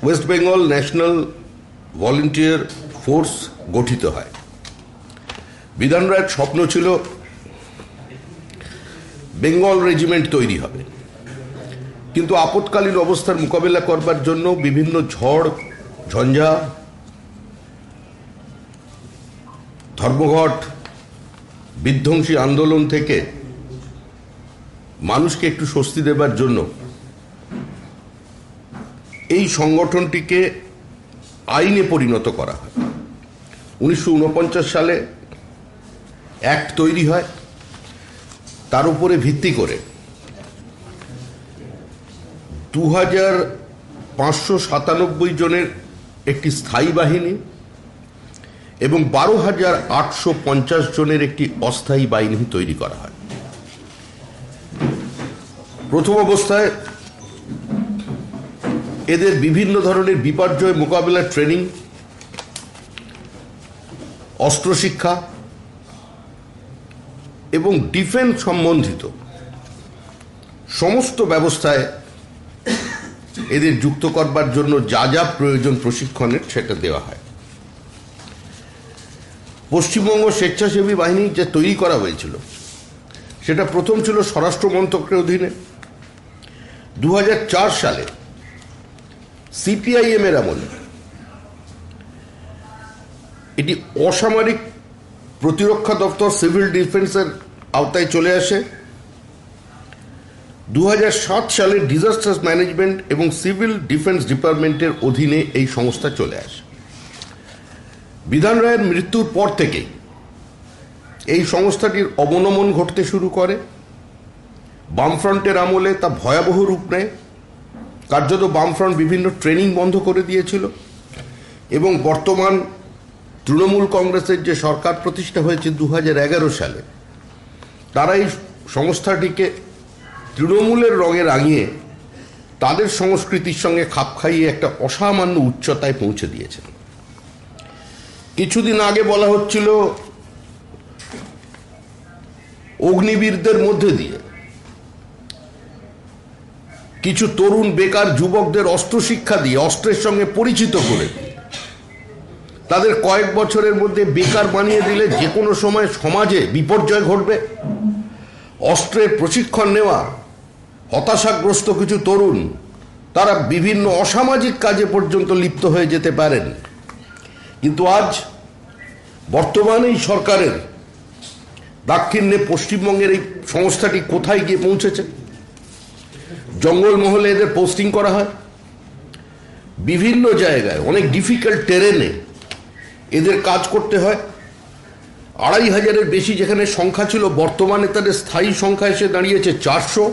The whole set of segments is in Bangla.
West Bengal national volunteer force গঠিত হয়। বিধান রায়ের স্বপ্ন ছিল বেঙ্গল রেজিমেন্ট তৈরি হবে, কিন্তু আপৎকালীন অবস্থার মোকাবেলা করবার জন্য বিভিন্ন ঝড় ঝঞ্ঝা, ধর্মঘট, বিধ্বংসী আন্দোলন থেকে মানুষকে একটু স্বস্তি দেবার জন্য এই সংগঠনটিকে আইনে পরিণত করা হয়। 1949 সালে অ্যাক্ট তৈরি হয়, তার উপরে ভিত্তি করে 2597 জনের একটি স্থায়ী বাহিনী এবং 12,850 জনের একটি অস্থায়ী বাহিনী তৈরি করা হয়। প্রথম অবস্থায় এদের বিভিন্ন ধরনের বিপর্যয় মোকাবিলার ট্রেনিং, অস্ত্র শিক্ষা এবং ডিফেন্স সম্বন্ধিত সমস্ত ব্যবস্থায় এদের যুক্ত করবার জন্য যা যা প্রয়োজন প্রশিক্ষণের সেটা দেওয়া হয়। পশ্চিমবঙ্গ স্বেচ্ছাসেবী বাহিনী যে তৈরি করা হয়েছিল সেটা প্রথম ছিল স্বরাষ্ট্র মন্ত্রকের অধীনে। 2004 সালে সিপিআইএম এর আমলে এটি অসামরিক প্রতিরক্ষা দপ্তর সিভিল ডিফেন্সের আওতায় চলে আসে। 2007 সালে ডিজাস্টার ম্যানেজমেন্ট এবং সিভিল ডিফেন্স ডিপার্টমেন্টের অধীনে এই সংস্থা চলে আসে। বিধান রায়ের মৃত্যুর পর থেকে এই সংস্থাটির অবনমন ঘটতে শুরু করে। বামফ্রন্টের আমলে তা ভয়াবহ রূপ নেয়, কার্যত বামফ্রন্ট বিভিন্ন ট্রেনিং বন্ধ করে দিয়েছিল এবং বর্তমান তৃণমূল কংগ্রেসের যে সরকার প্রতিষ্ঠা হয়েছে 2011 সালে, তারা এই সংস্থাটিকে তৃণমূলের রঙে রাঙিয়ে তাদের সংস্কৃতির সঙ্গে খাপ খাইয়ে একটা অসামান্য উচ্চতায় পৌঁছে দিয়েছেন। কিছুদিন আগে বলা হচ্ছিল অগ্নিবীরদের মধ্যে দিয়ে কিছু তরুণ বেকার যুবকদের অস্ত্র শিক্ষা দিয়ে, অস্ত্রের সঙ্গে পরিচিত করে তাদের কয়েক বছরের মধ্যে বেকার বানিয়ে দিলে যে কোনো সময় সমাজে বিপর্যয় ঘটবে। অস্ত্রের প্রশিক্ষণ নেওয়া হতাশাগ্রস্ত কিছু তরুণ তারা বিভিন্ন অসামাজিক কাজে পর্যন্ত লিপ্ত হয়ে যেতে পারেন। কিন্তু আজ বর্তমানে এই সরকারের দাক্ষিণ্যে পশ্চিমবঙ্গের এই সংস্থাটি কোথায় গিয়ে পৌঁছেছে? জঙ্গলমহলে এদের পোস্টিং করা হয়, বিভিন্ন জায়গায় অনেক ডিফিকাল্ট টেরেনে এদের কাজ করতে হয়। 2,500-এর বেশি যেখানে সংখ্যা ছিল, বর্তমানে তাদের স্থায়ী সংখ্যা এসে দাঁড়িয়েছে 400।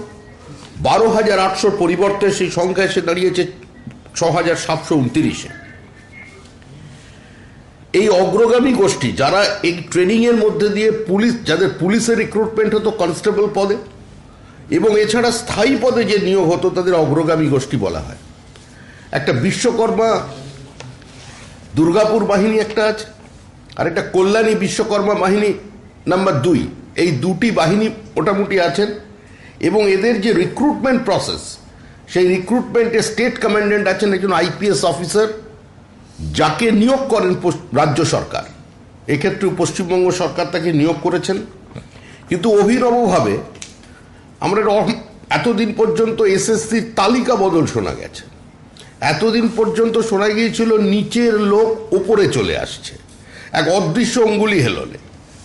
12,800 পরিবর্তে সেই সংখ্যা এসে দাঁড়িয়েছে 6,729-এ। এই অগ্রগামী গোষ্ঠী যারা এই ট্রেনিংয়ের মধ্যে দিয়ে পুলিশ, যাদের পুলিশের রিক্রুটমেন্ট হতো কনস্টেবল পদে এবং এছাড়া স্থায়ী পদে যে নিয়োগ হতো, তাদের অগ্রগামী গোষ্ঠী বলা হয়। একটা বিশ্বকর্মা দুর্গাপুর বাহিনী একটা আছে, আর একটা কল্যাণী বিশ্বকর্মা বাহিনী নাম্বার 2। এই দুটি বাহিনী মোটামুটি আছেন এবং এদের যে রিক্রুটমেন্ট প্রসেস, সেই রিক্রুটমেন্টে স্টেট কমান্ড্যান্ট আছেন একজন আইপিএস অফিসার, যাকে নিয়োগ করেন রাজ্য সরকার। এক্ষেত্রে পশ্চিমবঙ্গ সরকার তাকে নিয়োগ করেছেন। কিন্তু অভিনবভাবে আমরা এতদিন পর্যন্ত এসএসসির তালিকা বদল শোনা গেছে। এতদিন পর্যন্ত শোনা গিয়েছিল নিচের লোক ওপরে চলে আসছে, এক অদৃশ্য অঙ্গুলি হেলনে।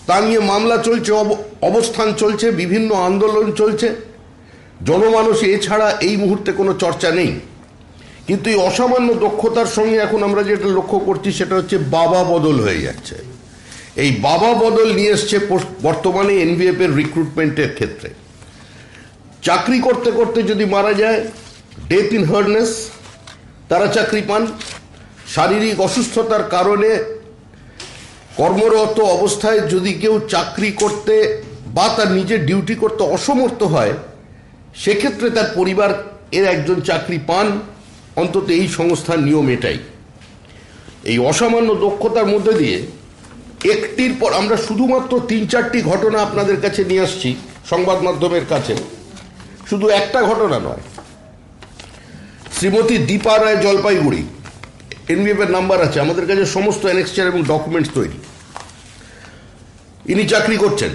তা নিয়ে মামলা চলছে, অবস্থান চলছে, বিভিন্ন আন্দোলন চলছে। জনমানসে এছাড়া এই মুহূর্তে কোনো চর্চা নেই। কিন্তু এই অসামান্য দক্ষতার সঙ্গে এখন আমরা যেটা লক্ষ্য করছি সেটা হচ্ছে বাবা বদল হয়ে যাচ্ছে। এই বাবা বদল নিয়ে এসছে বর্তমানে এনভিএফ এর রিক্রুটমেন্টের ক্ষেত্রে। চাকরি করতে করতে যদি মারা যায়, ডেথ ইন হার্নেস, তারা চাকরি পান। শারীরিক অসুস্থতার কারণে কর্মরত অবস্থায় যদি কেউ চাকরি করতে বা তার নিজের ডিউটি করতে অসমর্থ হয়, সেক্ষেত্রে তার পরিবার এর একজন চাকরি পান। অন্তত এই সংস্থার নিয়ম এটাই। এই অসামান্য দক্ষতার মধ্যে দিয়ে একটির পর আমরা শুধুমাত্র 3-4টি ঘটনা আপনাদের কাছে নিয়ে আসছি সংবাদ মাধ্যমের কাছে। শুধু একটা ঘটনা নয়, শ্রীমতী দীপা রায় জলপাইগুড়ি এনভিএফ এর নাম্বার আছে, আমাদের কাছে সমস্ত অ্যানেক্সচার এবং ডকুমেন্টস তৈরি। ইনি চাকরি করছেন,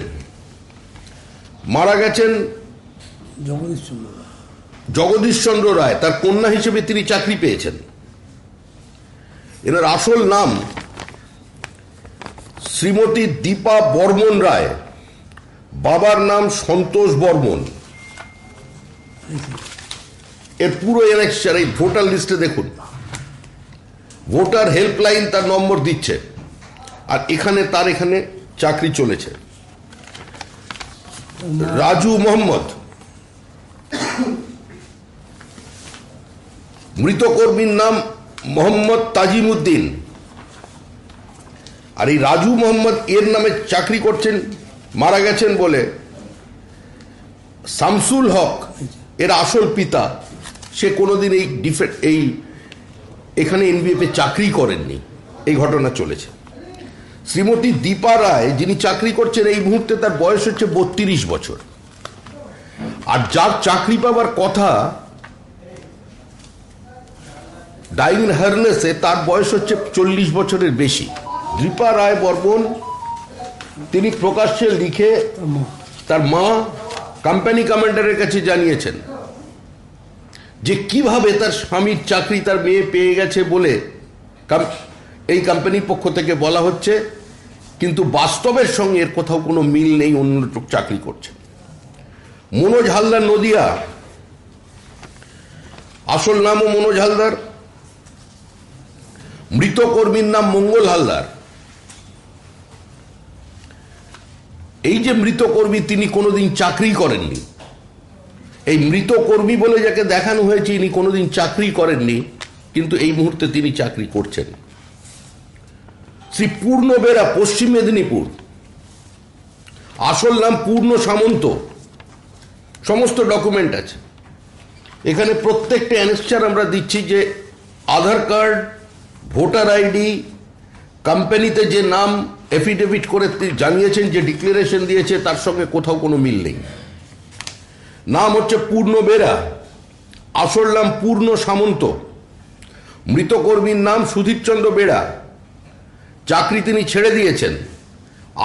মারা গেছেন জগদীশচন্দ্র রায়, তার কন্যা হিসেবে তিনি চাকরি পেয়েছেন। এনার আসল নাম শ্রীমতী দীপা বর্মন রায়, বাবার নাম সন্তোষ বর্মন। এর পুরো অ্যানেক্সার এই ভোটার লিস্টে দেখুন, ভোটার হেল্পলাইন তার নম্বর দিচ্ছে, আর এখানে তার এখানে চাকরি চলেছে। রাজু মোহাম্মদ, মৃত কর্মীর নাম মোহাম্মদ তাজিমউদ্দিন। আর এই রাজু মোহাম্মদ এর নামে চাকরি করছেন, মারা গেছেন বলে শামসুল হক এর আসল পিতা, সে কোনোদিন এই এখানে এনভিএফ এ চাকরি করেননি, এই ঘটনা চলেছে। শ্রীমতী দীপা রায় যিনি চাকরি করছেন, এই মুহূর্তে তার বয়স হচ্ছে 32 বছর, আর যার চাকরি পাওয়ার কথা ডাইং হার্নেসে, তার বয়স হচ্ছে 40 বছরের বেশি। দীপা রায় বর্মন তিনি প্রকাশ্যে লিখে তার মা কোম্পানি কমান্ডারের কাছে জানিয়েছেন যে কিভাবে তার স্বামীর চাকরি তার মেয়ে পেয়ে গেছে বলে এই কোম্পানির পক্ষ থেকে বলা হচ্ছে, কিন্তু বাস্তবের সঙ্গে এর কোথাও কোনো মিল নেই, অন্য লোক চাকরি করছে। মনোজ হালদার নদিয়া, আসল নামও মনোজ হালদার, মৃত কর্মীর নাম মঙ্গল হালদার। এই যে মৃত কর্মী, তিনি কোনোদিন চাকরি করেননি। এই মৃত কর্মী বলে যাকে দেখানো হয়েছে, ইনি কোনোদিন চাকরি করেননি, কিন্তু এই মুহূর্তে তিনি চাকরি করছেন। শ্রী পূর্ণ বেরা, পশ্চিম মেদিনীপুর, আসল নাম পূর্ণ সামন্ত, সমস্ত ডকুমেন্ট আছে এখানে। প্রত্যেকটা অ্যানেক্সার আমরা দিচ্ছি যে আধার কার্ড, ভোটার আইডি, কোম্পানিতে যে নাম এফিডেভিট করে জানিয়েছেন, যে ডিক্লারেশন দিয়েছে, তার সঙ্গে কোথাও কোনো মিল নেই। নাম হচ্ছে পূর্ণ বেরা, আসল নাম পূর্ণ সামন্ত, মৃত কর্মীর নাম সুধীরচন্দ্র বেরা, চাকরি তিনি ছেড়ে দিয়েছেন।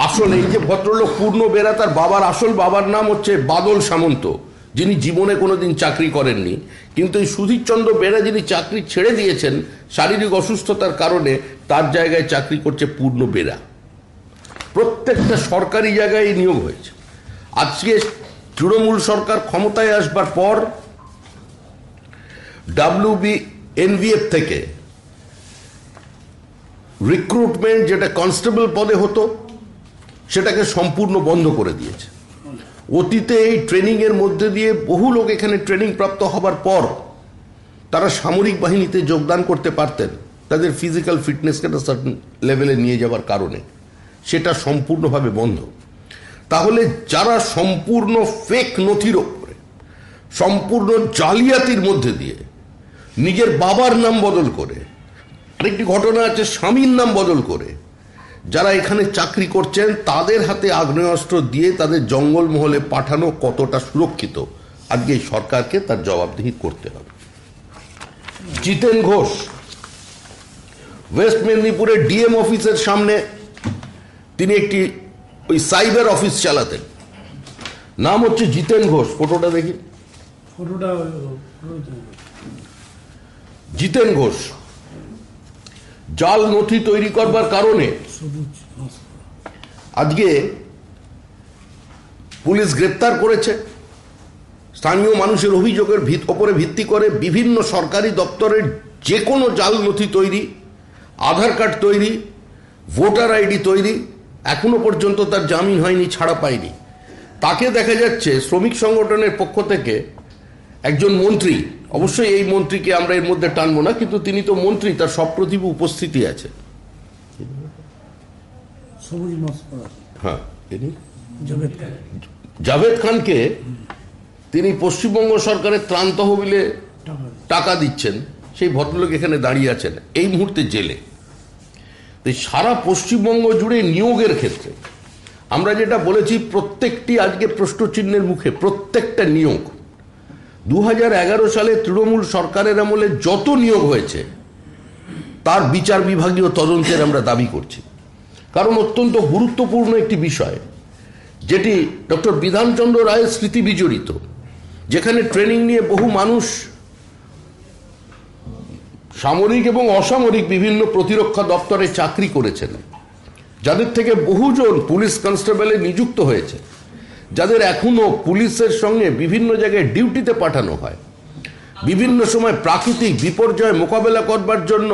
আসল এই যে ভদ্রলোক পূর্ণ বেরা, তার বাবার নাম হচ্ছে বাদল সামন্ত, যিনি জীবনে কোনোদিন চাকরি করেননি, কিন্তু এই সুধীরচন্দ্র বেরা যিনি চাকরি ছেড়ে দিয়েছেন শারীরিক অসুস্থতার কারণে, তার জায়গায় চাকরি করছে পূর্ণ বেরা। প্রত্যেকটা সরকারি জায়গায় নিয়োগ হয়েছে। আজকে তৃণমূল সরকার ক্ষমতায় আসবার পর এনভিএফ থেকে রিক্রুটমেন্ট, যেটা কনস্টেবল পদে হতো, সেটাকে সম্পূর্ণ বন্ধ করে দিয়েছে। অতীতে এই ট্রেনিং এর মধ্যে দিয়ে বহু লোক এখানে ট্রেনিং প্রাপ্ত হবার পর তারা সামরিক বাহিনীতে যোগদান করতে পারতেন, তাদের ফিজিক্যাল ফিটনেসকে একটা সার্টেন লেভেলে নিয়ে যাওয়ার কারণে। সেটা সম্পূর্ণভাবে বন্ধ। তাহলে যারা সম্পূর্ণ ফেক নথির ওপরে, সম্পূর্ণ জালিয়াতির মধ্যে দিয়ে নিজের বাবার নাম বদল করে, আরেকটি ঘটনা আছে স্বামীর নাম বদল করে যারা এখানে চাকরি করছেন, তাদের হাতে আগ্নেয়াস্ত্র দিয়ে তাদের জঙ্গলমহলে পাঠানো কতটা সুরক্ষিত, আজকে এই সরকারকে তার জবাবদিহি করতে হবে। জিতেন ঘোষ, ওয়েস্ট মেদিনীপুরের ডিএম অফিসের সামনে তিনি একটি ওই সাইবার অফিস চালাতেন, নাম হচ্ছে জিতেন ঘোষ। ফটোটা দেখি, জিতেন ঘোষ জাল নথি তৈরি করবার কারণে আজকে পুলিশ গ্রেপ্তার করেছে। স্থানীয় মানুষের অভিযোগের ওপরে ভিত্তি করে বিভিন্ন সরকারি দপ্তরের যে কোনো জাল নথি তৈরি, আধার কার্ড তৈরি, ভোটার আইডি তৈরি, এখনো পর্যন্ত তার জামিন হয়নি, ছাড়া পায়নি। তাকে দেখা যাচ্ছে শ্রমিক সংগঠনের পক্ষ থেকে একজন মন্ত্রী, অবশ্যই এই মন্ত্রীকে আমরা এর মধ্যে টানবো না, কিন্তু তিনি তো মন্ত্রী, তার সপ্রতিভ উপস্থিতি আছে। হ্যাঁ, জাভেদ খানকে তিনি পশ্চিমবঙ্গ সরকারের ত্রাণ তহবিলে টাকা দিচ্ছেন, সেই ভদ্রলোক এখানে দাঁড়িয়ে আছেন এই মুহূর্তে জেলে। সারা পশ্চিমবঙ্গ জুড়ে নিয়োগের ক্ষেত্রে আমরা যেটা বলেছি, প্রত্যেকটি আজকে প্রশ্নচিহ্নের মুখে, প্রত্যেকটা নিয়োগ 2011 সালে তৃণমূল সরকারের আমলে যত নিয়োগ হয়েছে তার বিচার বিভাগীয় তদন্তের আমরা দাবি করছি। কারণ অত্যন্ত গুরুত্বপূর্ণ একটি বিষয়, যেটি ডক্টর বিধানচন্দ্র রায়ের স্মৃতি বিজড়িত, যেখানে ট্রেনিং নিয়ে বহু মানুষ সামরিক এবং অসামরিক বিভিন্ন প্রতিরক্ষা দপ্তরে চাকরি করেছেন, যাদের থেকে বহুজন পুলিশ কনস্টেবলে নিযুক্ত হয়েছে, যাদের এখনো পুলিশের সঙ্গে বিভিন্ন জায়গায় ডিউটিতে পাঠানো হয়। বিভিন্ন সময় প্রাকৃতিক বিপর্যয় মোকাবেলা করবার জন্য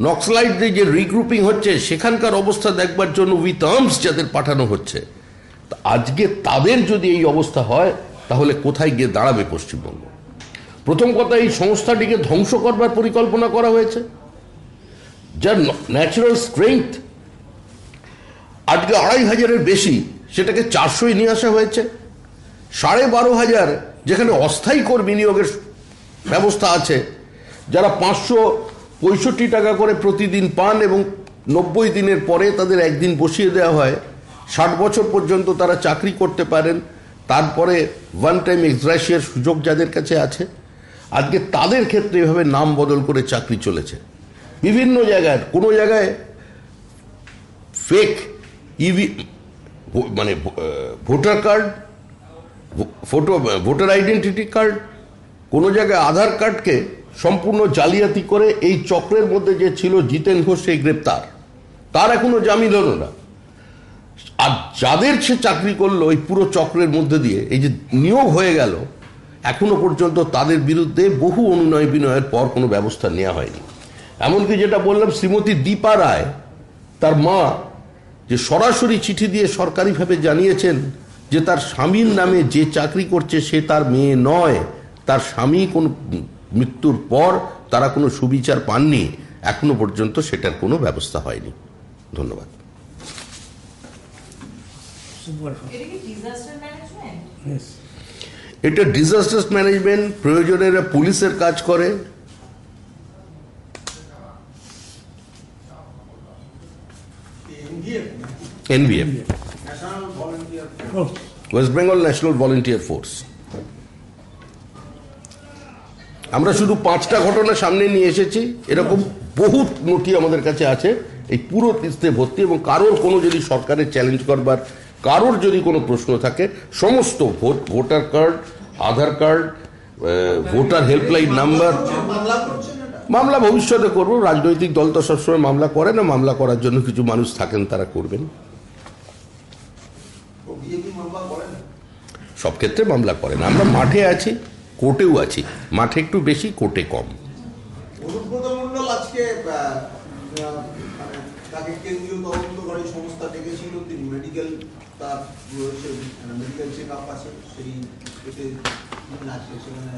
নক্সালাইটদের যে রিগ্রুপিং হচ্ছে সেখানকার অবস্থা দেখবার জন্য উইথ আর্মস যাদের পাঠানো হচ্ছে, আজকে তাদের যদি এই অবস্থা হয় তাহলে কোথায় গিয়ে দাঁড়াবে পশ্চিমবঙ্গ? প্রথম কথা, এই সংস্থাটিকে ধ্বংস করবার পরিকল্পনা করা হয়েছে, যার ন্যাচারাল স্ট্রেংথ আজকে ২৫০০-এর বেশি, সেটাকে ৪০০-য় নিয়ে আসা হয়েছে। ১২,৫০০ যেখানে অস্থায়ী কর্মী নিয়োগের ব্যবস্থা আছে, যারা ৫৬৫ টাকা করে প্রতিদিন পান এবং ৯০ দিনের পরে তাদের একদিন বসিয়ে দেওয়া হয়, ৬০ বছর পর্যন্ত তারা চাকরি করতে পারেন, তারপরে ওয়ান টাইম এক্সগ্রেশিয়ার সুযোগ যাদের কাছে আছে, আজকে তাদের ক্ষেত্রে এভাবে নাম বদল করে চাকরি চলেছে। বিভিন্ন জায়গায়, কোনো জায়গায় ফেক ইভি মানে voter card, voter identity card, কোনো জায়গায় আধার কার্ডকে সম্পূর্ণ জালিয়াতি করে এই চক্রের মধ্যে যে ছিল জিতেন ঘোষ, সেই গ্রেপ্তার, তার এখনো জামিন হলো না। আর যাদের সে চাকরি করলো এই পুরো চক্রের মধ্যে দিয়ে, এই যে নিয়োগ হয়ে গেল, এখনো পর্যন্ত তাদের বিরুদ্ধে বহু অনুনয় বিনয়ের পর কোনো ব্যবস্থা নেওয়া হয়নি। এমনকি যেটা বললাম, শ্রীমতী দীপা রায়, তার মা, যে সরাসরি চিঠি দিয়ে সরকারিভাবে জানিয়েছেন যে তার স্বামীর নামে যে চাকরি করছে সে তার মেয়ে নয়, তার স্বামী কোন মৃত্যুর পর তারা কোনো সুবিচার পাননি, এখনো পর্যন্ত সেটার কোনো ব্যবস্থা হয়নি। ধন্যবাদ। এটা ডিজাস্টার ম্যানেজমেন্ট, প্রয়োজনে এরা পুলিশের কাজ করে। NVF, West Bengal national volunteer force. আমরা শুধু 5টা ঘটনা সামনে নিয়ে এসেছি, এরকম বহু নথি আমাদের কাছে আছে এই পুরো লিস্টে ভর্তি, এবং কারোর কোনো যদি সরকারের চ্যালেঞ্জ করবার, কারোর যদি কোনো প্রশ্ন থাকে, সমস্ত ভোটার কার্ড, আধার কার্ড, ভোটার হেল্পলাইন নাম্বার, মামলা ভবিষ্যতে করব। রাজনৈতিক দল তো সবসময় মামলা করে না, মামলা করার জন্য কিছু মানুষ থাকেন, তারা করবেন। সব ক্ষেত্রে মামলা করেন। আমরা মাঠে আছি, কোর্টেও আছি, মাঠে একটু বেশি, কোর্টে কম। তাকে কেন্দ্রীয় তদন্তকারী সংস্থা ডেকেছিল, তিনি মেডিকেল, তার মেডিকেল চেক আপ আছে, সেই আছে, সেখানে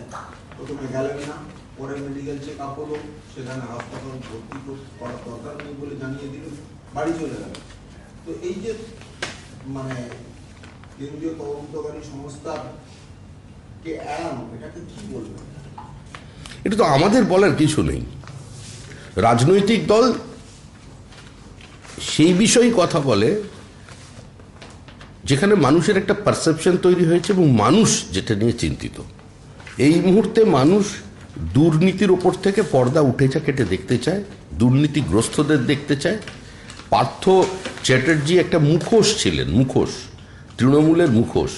প্রথমে গেলেন না, পরে মেডিকেল চেক আপ হলো, সেখানে হাসপাতাল ভর্তি করার দরকার নেই বলে জানিয়ে দিল, বাড়ি চলে গেল। তো এই যে মানে কেন্দ্রীয় তদন্তকারী সংস্থাকে এড়ানো, এটাকে কি বলবেন? এটা তো আমাদের বলার কিছু নেই। রাজনৈতিক দল সেই বিষয়ে কথা বলে যেখানে মানুষের একটা পারসেপশন তৈরি হয়েছে এবং মানুষ যেটা নিয়ে চিন্তিত। এই মুহূর্তে মানুষ দুর্নীতির ওপর থেকে পর্দা উঠেছে কেটে দেখতে চায়, দুর্নীতিগ্রস্তদের দেখতে চায়। পার্থ চ্যাটার্জি একটা মুখোশ ছিলেন, মুখোশ, তৃণমূলের মুখোশ।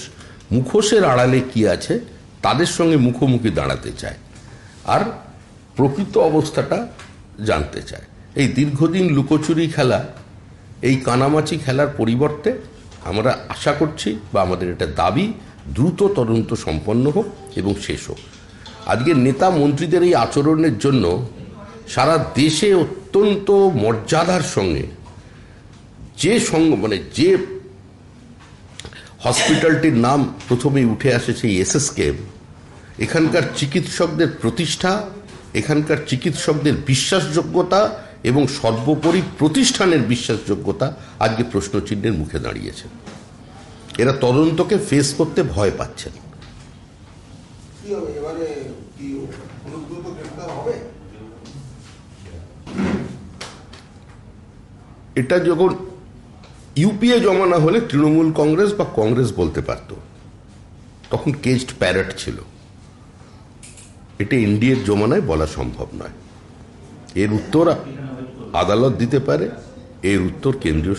মুখোশের আড়ালে কি আছে তাদের সঙ্গে মুখোমুখি দাঁড়াতে চায় আর প্রকৃত অবস্থাটা জানতে চায়। এই দীর্ঘদিন লুকোচুরি খেলা, এই কানামাছি খেলার পরিবর্তে আমরা আশা করছি, বা আমাদের এটা দাবি, দ্রুত তদন্ত সম্পন্ন হোক এবং শেষ হোক। আজকে নেতা মন্ত্রীদের এই আচরণের জন্য সারা দেশে অত্যন্ত মর্যাদার সঙ্গে যে যে হসপিটালটির নাম প্রথমেই উঠে আসে, সেই এসএসকেএম, এখানকার চিকিৎসকদের প্রতিষ্ঠা, এখানকার চিকিৎসকদের বিশ্বাসযোগ্যতা এবং সর্বোপরি প্রতিষ্ঠানের বিশ্বাসযোগ্যতা আজকে প্রশ্নচিহ্নের মুখে দাঁড়িয়েছে। এরা তদন্তকে ফেস করতে ভয় পাচ্ছেন। এটা যখন ইউপিএ জমা না হলে তৃণমূল কংগ্রেস বা কংগ্রেস বলতে পারত, তখন কেজড প্যারেট ছিল। এটা এনডিএর জমানায় বলা সম্ভব নয়। এর উত্তর আদালত দিতে পারে, এর উত্তর কেন্দ্রীয়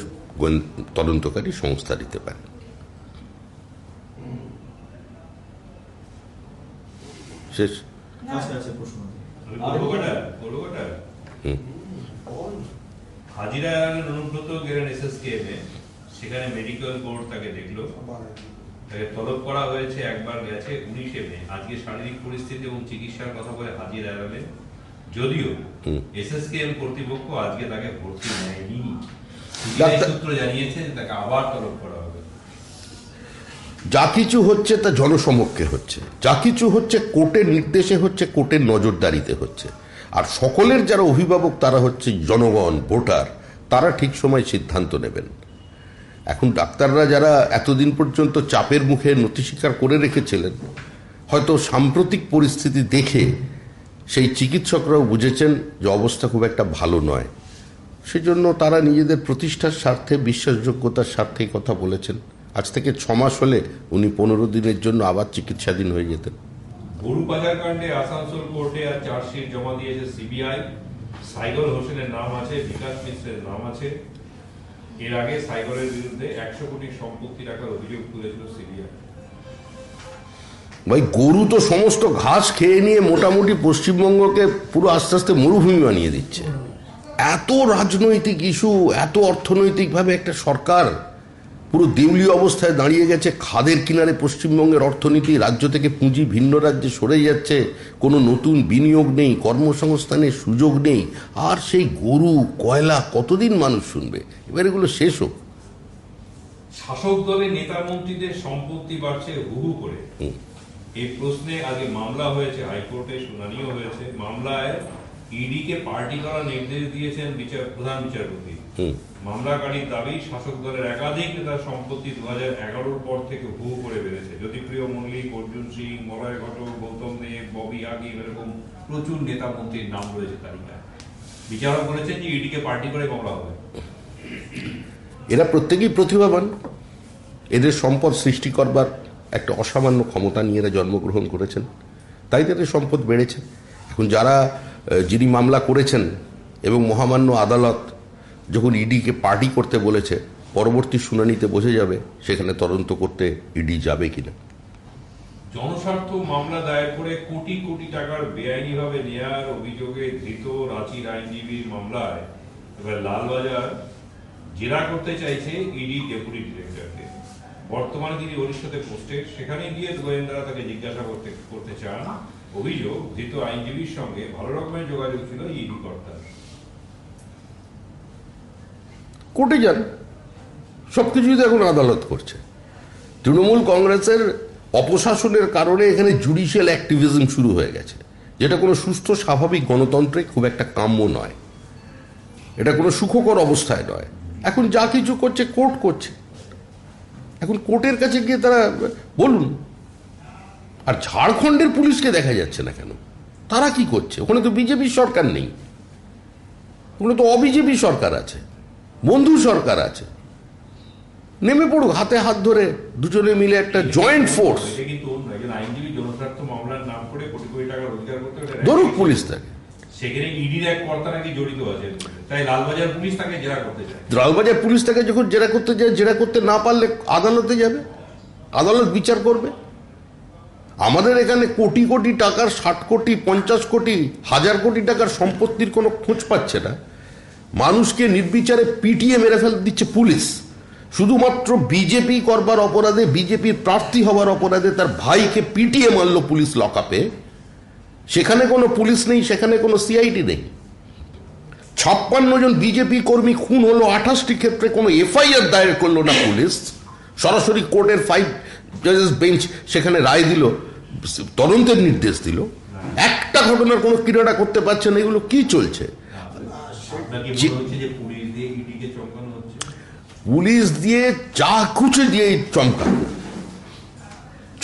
তদন্তকারী সংস্থা দিতে পারে। শেষ। হাজিরা অনুব্রত গেলেন এসএসকেএমে, সেখানে মেডিকেল বোর্ড তাকে দেখলো, তাকে তলব করা হয়েছে, একবার গেছে 19 মে। আজকে শারীরিক পরিস্থিতি এবং চিকিৎসার কথা বলে হাজির এড়ালেন, যদিও এসএসকেএম কর্তৃপক্ষ আজকে তাকে ভর্তি নেয়নি। সূত্র জানিয়েছে যে তাকে আবার তলব করা হবে। যা কিছু হচ্ছে তা জনসমক্ষে হচ্ছে, যা কিছু হচ্ছে কোর্টের নির্দেশে হচ্ছে, কোর্টের নজরদারিতে হচ্ছে। আর সকলের যারা অভিভাবক তারা হচ্ছে জনগণ, ভোটার, তারা ঠিক সময় সিদ্ধান্ত নেবেন। এখন ডাক্তাররা যারা এতদিন পর্যন্ত চাপের মুখে নথি স্বীকার করে রেখেছিলেন, হয়তো সাম্প্রতিক পরিস্থিতি দেখে সেই চিকিৎসকরাও বুঝেছেন যে অবস্থা খুব একটা ভালো নয়। সেজন্য তারা নিজেদের প্রতিষ্ঠার স্বার্থে, বিশ্বাসযোগ্যতার স্বার্থে কথা বলেছেন। আজ থেকে 6 মাস হলে উনি 15 দিনের জন্য আবার চিকিৎসাধীন হয়ে যেতেন। গরু পাচার কাণ্ডে আসানসোল কোর্টে আর চার্জশিট জমা দিয়েছে সিবিআই। সাইগল হোসেনের নাম আছে, বিকাশ মিশ্রের নাম আছে। এর আগে সাইগলের বিরুদ্ধে 100 কোটি সম্পত্তি রাখার অভিযোগ তুলেছিল সিবিআই। ভাই, গরু তো সমস্ত ঘাস খেয়ে নিয়ে মোটামুটি পশ্চিমবঙ্গকে পুরো আস্তে আস্তে মরুভূমি বানিয়ে দিচ্ছে। এত রাজনৈতিক ইস্যু, এত অর্থনৈতিকভাবে একটা সরকার পুরো দেউলীয় অবস্থায় দাঁড়িয়ে গেছে। খাদের কিনারে পশ্চিমবঙ্গের অর্থনীতি, রাজ্য থেকে পুঁজি ভিন্ন রাজ্যে সরে যাচ্ছে, কোনো নতুন বিনিয়োগ নেই, কর্মসংস্থানের সুযোগ নেই। আর সেই গরু, কয়লা কতদিন মানুষ শুনবে? এবার এগুলো শেষ হোক। শাসক দলের নেতা মন্ত্রীদের সম্পত্তি বাড়ছে হু হু করে, এই প্রশ্নে আগে মামলা হয়েছে, হাইকোর্টে শুনানিও হয়েছে। মামলায় ইডিকে পার্টি করার নির্দেশ দিয়েছেন প্রধান বিচারপতি। মামলাকারীর দাবি, শাসক দলের একাধিক নেতার সম্পত্তি 2011 পর থেকে হু করে বেড়েছে। জ্যোতিপ্রিয় মল্লিক, অর্জুন সিং, মলয় ঘটক, গৌতম দেব, ববি হাকিম, এরকম প্রচুর নেতা মন্ত্রীর নাম রয়েছে তালিকায়। বিচারক বলেছেন যে ইডিকে পার্টি করে মামলা হবে। এরা প্রত্যেকেই প্রতিভাবান, এদের সম্পদ সৃষ্টি করবার একটা অসামান্য ক্ষমতা নিয়ে এরা জন্মগ্রহণ করেছেন, তাই তাদের সম্পদ বেড়েছে। এখন যিনি মামলা করেছেন এবং মহামান্য আদালত যখন ইডিকে পার্টি করতে বলেছে, পরবর্তী শুনানিতে বোঝা যাবে সেখানে তদন্ত করতে ইডি যাবে কিনা। জনস্বার্থ মামলা দায়ের করে কোটি কোটি টাকার বেআইনিভাবে নেয়ার অভিযোগে ধৃত রাঁচির আইনজীবীর মামলায় এবার লালবাজার জেরা করতে চাইছে ইডি ডেপুটি ডিরেক্টরকে। বর্তমানে তিনি ওড়িশাতে পোস্টেড, সেখানে গিয়ে গোয়েন্দারা তাকে জিজ্ঞাসা করতে চান। অভিযোগ, ধৃত আইনজীবীর সঙ্গে ভালো রকমের যোগাযোগ ছিল ইডি কর্তার। কোর্টে যান, সবকিছুই তো এখন আদালত করছে। তৃণমূল কংগ্রেসের অপশাসনের কারণে এখানে জুডিশিয়াল অ্যাক্টিভিজম শুরু হয়ে গেছে, যেটা কোনো সুস্থ স্বাভাবিক গণতন্ত্রে খুব একটা কাম্য নয়, এটা কোনো সুখকর অবস্থায় নয়। এখন যা কিছু করছে কোর্ট করছে, এখন কোর্টের কাছে গিয়ে তারা বলুন। আর ঝাড়খণ্ডের পুলিশকে দেখা যাচ্ছে না কেন? তারা কি করছে? ওখানে তো বিজেপির সরকার নেই, ওখানে তো অবিজেপি সরকার আছে, বন্ধু সরকার আছে। নেমে পড়ুক, হাতে হাত ধরে দুজনে মিলে একটা জয়েন্ট ফোর্স। ধরুক পুলিশ তাকে, সেখানে ইডির এক কর্তা নাকি জড়িত আছে, তাই লালবাজার পুলিশ তাকে জেরা করতে চায়। লালবাজার পুলিশ তাকে যখন জেরা করতে যায়, জেরা করতে না পারলে আদালতে যাবে, আদালত বিচার করবে। আমাদের এখানে কোটি কোটি টাকার, 60 কোটি, 50 কোটি, 1000 কোটি টাকার সম্পত্তির কোনো খোঁজ পাচ্ছে না। মানুষকে নির্বিচারে পিটিয়ে মেরে ফেলে দিচ্ছে পুলিশ, শুধুমাত্র বিজেপি করবার অপরাধে, বিজেপির প্রার্থী হওয়ার অপরাধে তার ভাইকে পিটিয়ে মারল পুলিশ লকআপে। সেখানে কোনো পুলিশ নেই, সেখানে কোনো সিআইডি নেই। 56 জন বিজেপি কর্মী খুন হলো, 28টি ক্ষেত্রে কোনো এফআইআর দায়ের করলো না পুলিশ। সরাসরি কোর্টের 5 জাজেস বেঞ্চ সেখানে রায় দিল, তদন্তের নির্দেশ দিল। একটা ঘটনার কোনো কিনারা করতে পারছে না। এগুলো কি চলছে? পুলিশ দিয়ে যা খুঁজে দিয়ে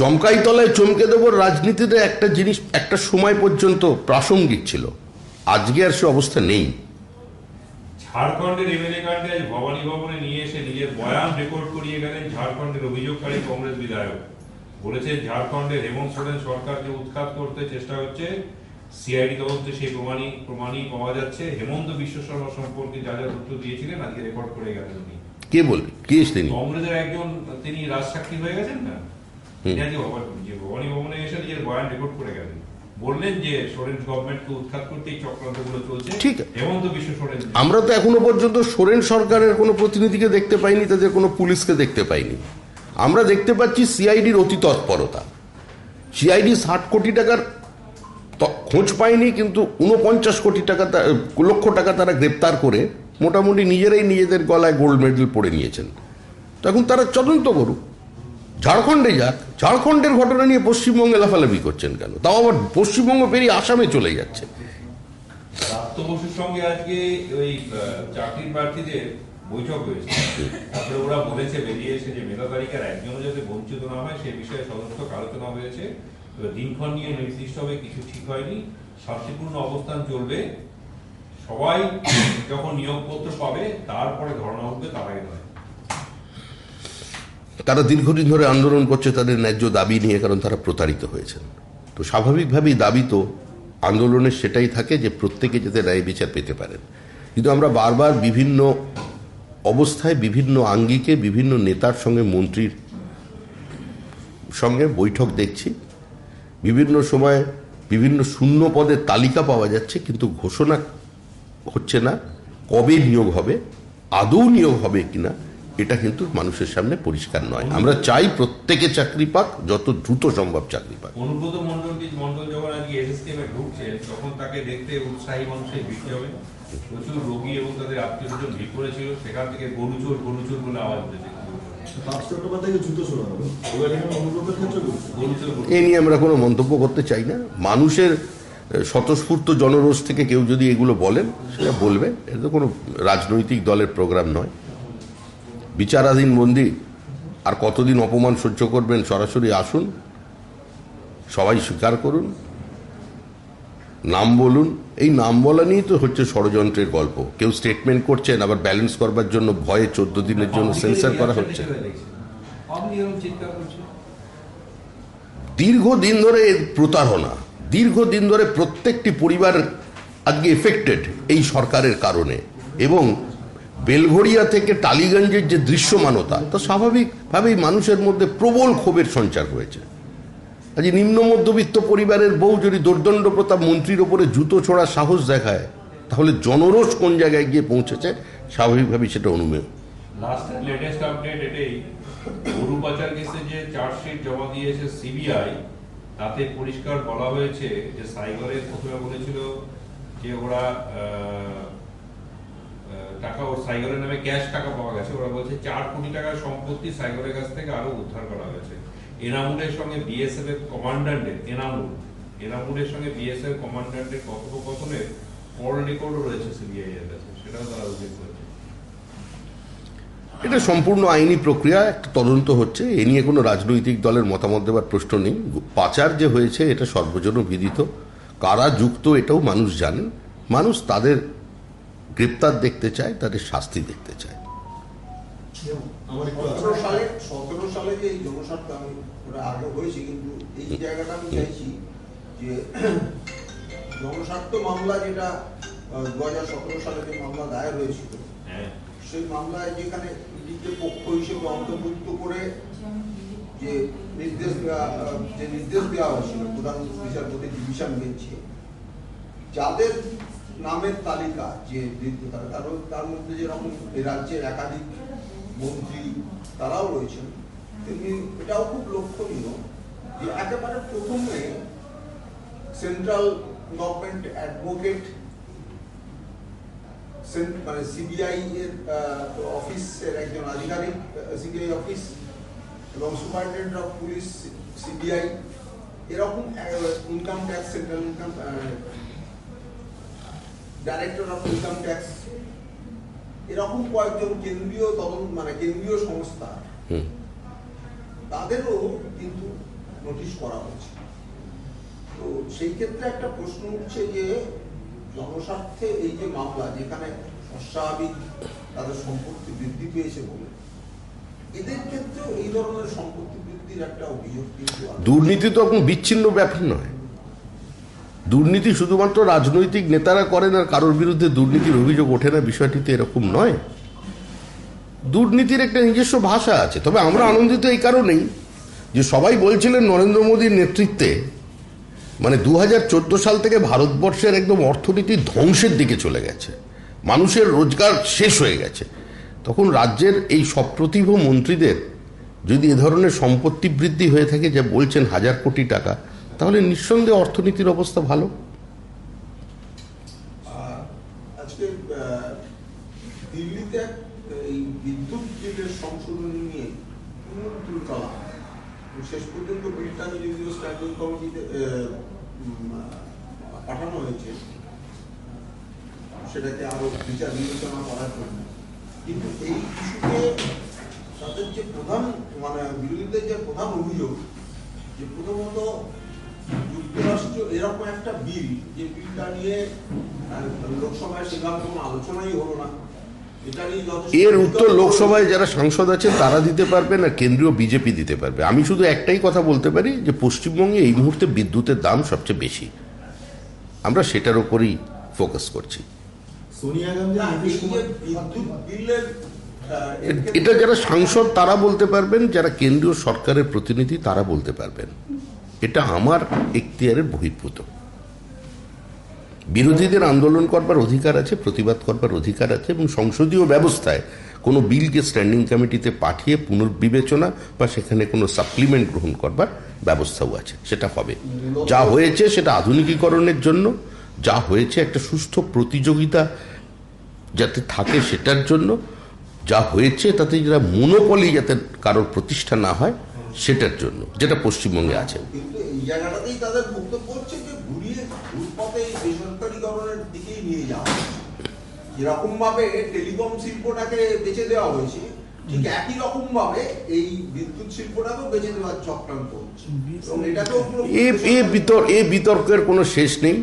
চমকাই তলায় চমকে দেবো। রাজনীতিতে একটা জিনিস একটা সময় পর্যন্ত প্রাসঙ্গিক ছিল, আজকে আর সে অবস্থা নেই। ঝাড়খণ্ডের এমএলএ কাণ্ডে আজ ভবানী ভবনে নিয়ে এসে নিজের বয়ান রেকর্ড করিয়ে গেলেন ঝাড়খণ্ডের অভিযোগকারী কংগ্রেস বিধায়ক। বলেছেন, ঝাড়খণ্ডের হেমন্ত সোরেন সরকারকে উৎখাত করতে চেষ্টা হচ্ছে, সিআইডি তদন্তে সেই প্রমাণই পাওয়া যাচ্ছে। হেমন্ত বিশ্ব শর্মা সম্পর্কে যা যা তথ্য দিয়েছিলেন আজকে রেকর্ড করে গেলেন উনি। কে বলবে, কে তিনি? কংগ্রেসের একজন, তিনি রাজসাক্ষী হয়ে গেছেন না, তিনি আজকে ভবানী ভবনে এসে নিজের বয়ান রেকর্ড করে গেলেন, বললেন যে সোরেন গভর্নমেন্টকে উৎখাত করতে এই চক্রান্তগুলো চলছে। ঠিক। হেমন্ত বিশ্ব সোরেন, আমরা তো এখনো পর্যন্ত সোরেন সরকারের কোনো প্রতিনিধিকে দেখতে পাইনি, তাদের কোনো পুলিশকে দেখতে পাইনি। আমরা দেখতে পাচ্ছি সিআইডির অতি তৎপরতা। সিআইডি 60 কোটি টাকার খোঁজ পায়নি, কিন্তু 49 কোটি টাকা লক্ষ টাকা তারা গ্রেপ্তার করে মোটামুটি নিজেরাই নিজেদের গলায় গোল্ড মেডেল পরে নিয়েছেন। তখন তারা তদন্ত করুক, ঝাড়খণ্ডে যাক। ঝাড়খণ্ডের ঘটনা নিয়ে পশ্চিমবঙ্গে লাফালাফি করছেন কেন? তাও আবার পশ্চিমবঙ্গ পেরিয়ে আসামে চলে যাচ্ছে। প্রাপ্ত বসুর সঙ্গে আজকে ওই চাকরির প্রার্থীদের বৈঠক হয়েছে, তারপরে ওরা বলেছে বেরিয়ে এসে যে মেধা তালিকার একজনও যাতে বঞ্চিত না হয় সেই বিষয়ে সদর্থক আলোচনা হয়েছে। দিনক্ষণ নিয়ে নির্দিষ্টভাবে কিছু ঠিক হয়নি, শান্তিপূর্ণ অবস্থান চলবে, সবাই যখন নিয়োগপত্র পাবে তারপরে ধর্ণা উঠবে, তার আগে নয়। তারা দীর্ঘদিন ধরে আন্দোলন করছে তাদের ন্যায্য দাবি নিয়ে, কারণ তারা প্রতারিত হয়েছেন। তো স্বাভাবিকভাবেই দাবি তো আন্দোলনের সেটাই থাকে যে প্রত্যেকে যাতে ন্যায় বিচার পেতে পারেন। কিন্তু আমরা বারবার বিভিন্ন অবস্থায়, বিভিন্ন আঙ্গিকে, বিভিন্ন নেতার সঙ্গে, মন্ত্রীর সঙ্গে বৈঠক দেখছি। বিভিন্ন সময় বিভিন্ন শূন্য পদের তালিকা পাওয়া যাচ্ছে, কিন্তু ঘোষণা হচ্ছে না কবে নিয়োগ হবে, আদৌ নিয়োগ হবে কিনা, এটা কিন্তু মানুষের সামনে পরিষ্কার নয়। আমরা চাই প্রত্যেকে চাকরি পাক, যত দ্রুত সম্ভব চাকরি পাক। অনুব্রত মন্ডল যখন আজকে এসএসকেএমে ঢুকছে, তখন তাকে দেখতে উৎসাহী মানুষের ভিড় হবে, প্রচুর রোগী এবং তাদের আত্মীয় স্বজন ভিড় করেছিল, সেখান থেকে গরুচোর গরুচোর বলে আওয়াজ উঠেছে। এ নিয়ে আমরা কোনো মন্তব্য করতে চাই না। মানুষের স্বতঃস্ফূর্ত জনরোষ থেকে কেউ যদি এগুলো বলেন, সেটা বলবে। এটা তো কোনো রাজনৈতিক দলের প্রোগ্রাম নয়। বিচারাধীন বন্দী আর কতদিন অপমান সহ্য করবেন? সরাসরি আসুন, সবাই স্বীকার করুন, নাম বলুন। এই নাম বলা নিয়েই তো হচ্ছে ষড়যন্ত্রের গল্প। কেউ স্টেটমেন্ট করছেন, আবার ব্যালেন্স করবার জন্য ভয়ে 14 দিনের জন্য সেন্সার করা হচ্ছে। দীর্ঘদিন ধরে প্রতারণা, দীর্ঘদিন ধরে প্রত্যেকটি পরিবার আজকে এফেক্টেড এই সরকারের কারণে। এবং বেলঘড়িয়া থেকে টালিগঞ্জের যে দৃশ্যমানতা, তা স্বাভাবিকভাবেই মানুষের মধ্যে প্রবল ক্ষোভের সঞ্চার হয়েছে। আজ নিম্ন মধ্যবিত্ত পরিবারের বউ যদি দোর্দণ্ড প্রতাপ মন্ত্রীর ওপরে জুতো ছোড়ার সাহস দেখায়, তাহলে জনরোষ কোন জায়গায় গিয়ে পৌঁছেছে, স্বাভাবিকভাবেই সেটা অনুমেয়। লাস্টের লেটেস্ট আপডেট এটাই, গরু পাচার কেসে যে চার্জশিট জমা দিয়েছে সিবিআই, তাতে পরিষ্কার বলা হয়েছে যে সাইগরের প্রথমে বলেছিল যে ওরা টাকা, ওর সাইগরের নামে ক্যাশ টাকা পাওয়া গেছে। ওরা বলছে 4 কোটি টাকার সম্পত্তি সাইগরের কাছ থেকে আরো উদ্ধার করা হয়েছে। এনামুলের সঙ্গে বিএসএফ এর কমান্ড্যান্টের, এনামুলের সঙ্গে বিএসএফ কমান্ড্যান্টের কথোপকথনের কল রেকর্ডও রয়েছে সিবিআই এর কাছে, সেটাও তারা উল্লেখ করেছে। এটা সম্পূর্ণ আইনি প্রক্রিয়া, একটা তদন্ত হচ্ছে। এ নিয়ে কোনো রাজনৈতিক দলের মতামত দেওয়ার প্রশ্ন নেই। পাচার যে হয়েছে এটা সর্বজন বিদিত, কারা যুক্ত এটাও মানুষ জানেন। মানুষ তাদের গ্রেপ্তার দেখতে চায়, তাদের শাস্তি দেখতে চায়। 17 সালে যে এই জনস্বার্থ, আমি ওটা আগে হয়েছে, কিন্তু এই জায়গাটা আমি চাইছি যে জনস্বার্থ মামলা যেটা 2017 সালে যে মামলা দায়ের হয়েছিল, সেই মামলায় যেখানে ইডিকে পক্ষ হিসেবে অন্তর্ভুক্ত করে যে নির্দেশ দেওয়া হয়েছিল প্রধান বিচারপতি ডিভিশন বেঞ্চে, যাদের নামের তালিকা যে তার মধ্যে যেরকম রাজ্যের একাধিক মন্ত্রী তারাও রয়েছেন, তেমনি এটাও খুব লক্ষণীয় যে একেবারে প্রথমে সেন্ট্রাল গভর্নমেন্ট অ্যাডভোকেট, মানে সিবিআই এর অফিসের একজন আধিকারিক, সিবিআই অফিস এবং সুপারিনটেন্ডেন্ট অফ পুলিশ সিবিআই, এরকম income tax, central income director of income tax, এরকম কয়েকজন কেন্দ্রীয় তদন্ত, মানে কেন্দ্রীয় সংস্থা, তাদেরও কিন্তু নোটিশ করা হয়েছে। তো সেই ক্ষেত্রে একটা প্রশ্ন উঠছে যে জনস্বার্থে এই যে মামলা, যেখানে অস্বাভাবিক তাদের সম্পত্তি বৃদ্ধি পেয়েছে বলে, এদের ক্ষেত্রেও এই ধরনের সম্পত্তি বৃদ্ধির একটা অভিযোগ কিন্তু। দুর্নীতি তো এখন বিচ্ছিন্ন ব্যাপার নয়, দুর্নীতি শুধুমাত্র রাজনৈতিক নেতারা করেন আর কারোর বিরুদ্ধে দুর্নীতির অভিযোগ ওঠে না, বিষয়টি তো এরকম নয়। দুর্নীতির একটা নিজস্ব ভাষা আছে। তবে আমরা আনন্দিত এই কারণেই যে সবাই বলছিলেন নরেন্দ্র মোদীর নেতৃত্বে মানে 2014 সাল থেকে ভারতবর্ষের একদম অর্থনীতি ধ্বংসের দিকে চলে গেছে, মানুষের রোজগার শেষ হয়ে গেছে। তখন রাজ্যের এই সপ্রতিভ মন্ত্রীদের যদি এ ধরনের সম্পত্তি বৃদ্ধি হয়ে থাকে, যা বলছেন 1000 কোটি টাকা, তাহলে নিঃসন্দেহে অর্থনীতির অবস্থা ভালো। আজকে দিল্লিতে এই বিদ্যুৎ বিলের সংশোধনী নিয়ে তুলকালা, শেষ পর্যন্ত বিলটাকে যদিও স্ট্যান্ডিং কমিটিতে পাঠানো হয়েছে সেটাকে আরো বিচার বিবেচনা করার জন্য, কিন্তু এই ইস্যুতে তাদের যে প্রধান মানে বিরোধীদের যে প্রধান অভিযোগ যে প্রথমত যুক্তরাষ্ট্র এরকম একটা বিল যে বিলটা নিয়ে লোকসভায় সেখানে কোনো আলোচনাই হলো না, এর উত্তর লোকসভায় যারা সাংসদ আছেন তারা দিতে পারবেন আর কেন্দ্রীয় বিজেপি দিতে পারবে। আমি শুধু একটাই কথা বলতে পারি যে পশ্চিমবঙ্গে এই মুহূর্তে বিদ্যুতের দাম সবচেয়ে বেশি, আমরা সেটার উপরই ফোকাস করছি। সোনিয়া গান্ধী এটা যারা সাংসদ তারা বলতে পারবেন, যারা কেন্দ্রীয় সরকারের প্রতিনিধি তারা বলতে পারবেন। এটা আমার এখতিয়ারের বহির্ভূত। বিরোধীদের আন্দোলন করবার অধিকার আছে, প্রতিবাদ করবার অধিকার আছে, এবং সংসদীয় ব্যবস্থায় কোনো বিলকে স্ট্যান্ডিং কমিটিতে পাঠিয়ে পুনর্বিবেচনা বা সেখানে কোনো সাপ্লিমেন্ট গ্রহণ করবার ব্যবস্থাও আছে, সেটা হবে। যা হয়েছে সেটা আধুনিকীকরণের জন্য, যা হয়েছে একটা সুস্থ প্রতিযোগিতা যাতে থাকে সেটার জন্য, যা হয়েছে তাতে যারা মনোপলি যাতে কারোর প্রতিষ্ঠা না হয় সেটার জন্য, যেটা পশ্চিমবঙ্গে আছে। কিন্তু এই জায়গাটাতেই তাদের বক্তব্য হচ্ছে যে ঘুরিয়ে ঘুরপথে বেসরকারীকরণের দিকেই নিয়ে যাওয়া, যেরকম ভাবে টেলিকম শিল্পটাকে বেঁচে দেওয়া হয়েছে ঠিক একই রকম ভাবে এই বিদ্যুৎ শিল্পটাকেও বেঁচে দেওয়ার চক্রান্ত হচ্ছে। এবং এটাকেও এ বিতর্কের কোনো শেষ নেই।